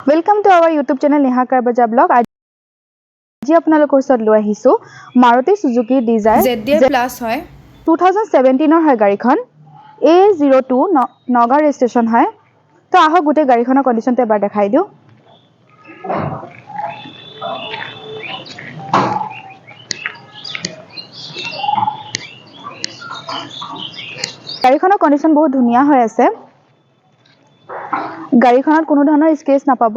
Welcome to our YouTube channel Neha Karbaja Blog. আজি আপোনালোকৰ ওচৰত লৈ আহিছো Maruti Suzuki Dzire ZDI plus হয় 2017 ৰ হয় গাড়ীখন A02 নগাঁও ৰেজিষ্ট্ৰেচন হয় তো আহক গোটে গাড়ীখনৰ কন্ডিশনটো এবাৰ দেখাই দিও গাড়ীখনৰ কন্ডিশন বহুত ধুনিয়া হৈ আছে গাড়ীখনত কোনো ধৰণৰ স্ক্ৰেচ নাপাব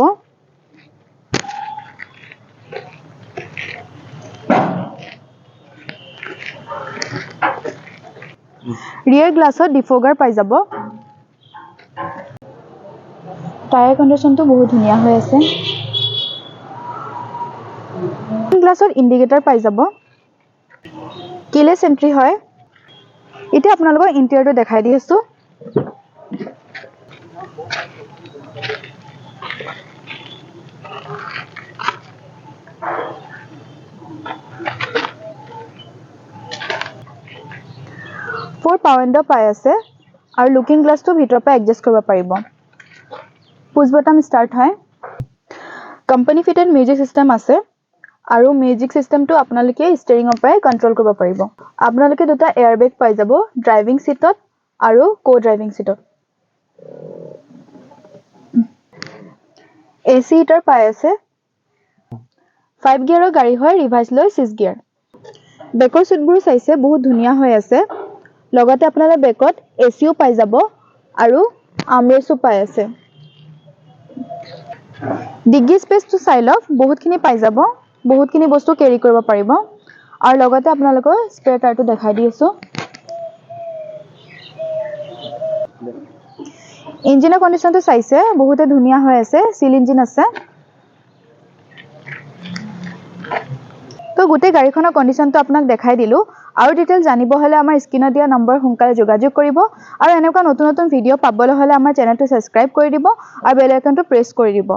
rear glassত ডিফগাৰ পাই যাব টায়াৰ কন্ডিশনটো বহুত ধুনিয়া হৈ আছে গ্লাছৰ ইন্ডিকেটৰ পাই যাব কিলেছ এন্ট্ৰি হয় এতিয়া আপোনালোকৰ ইন্টেৰিয়ৰটো দেখাই দি আছো ফোৰ পাৱাৰ উইন্ডো পাই আছে আৰু লুকিং গ্লাছটো ভিতৰৰ পৰা এডজাষ্ট কৰিব পাৰিব পুশ বটম ষ্টাৰ্ট হয় কোম্পানী ফিটেড মিউজিক সিস্টেম আছে আৰু মিউজিক সিস্টেমটো আপোনালোকে ষ্টেৰিংৰ পৰাই কন্ট্ৰোল কৰিব পাৰিব আপোনালোকে দুটা এয়াৰবেগ পাই যাব ড্ৰাইভিং সিটত আৰু কো ড্ৰাইভিং সিটত এসি হিটাৰ পাই আছে 5 গিয়াৰৰ গাড়ী হয় ৰিভাৰ্স লৈ 6 গিয়াৰ বেকৰ সিটবোৰ চাইছে বহুত ধুনিয়া হৈ আছে লগতে আপোনালোকে বেকত এচিও পাই যাব আৰু আমৰেছো পাই আছে ডিগ্গি স্পেচটো চাই লওক বহুতখিনি পাই যাব বহুতখিনি বস্তু কেৰি কৰিব পাৰিব আৰু লগতে আপোনালোকৰ স্পেয়াৰ টায়াৰটো দেখাই দি আছো ইঞ্জিনৰ কন্ডিশনটো চাইছে বহুতে ধুনিয়া হৈ আছে সিল ইঞ্জিন আছে তো গোটে গাড়ীখনৰ কন্ডিশনটো আপোনাক দেখাই দিলো আৰু ডিটেইল জানিব হলে আমাৰ স্ক্ৰিনত দিয়া নম্বৰ সোনকালে যোগাযোগ কৰিব আৰু এনেকুৱা নতুন নতুন ভিডিও পাবলৈ হলে আমাৰ চেনেলটো সাবস্ক্ৰাইব কৰি দিব আৰু বেল আইকনটো প্ৰেছ কৰি দিব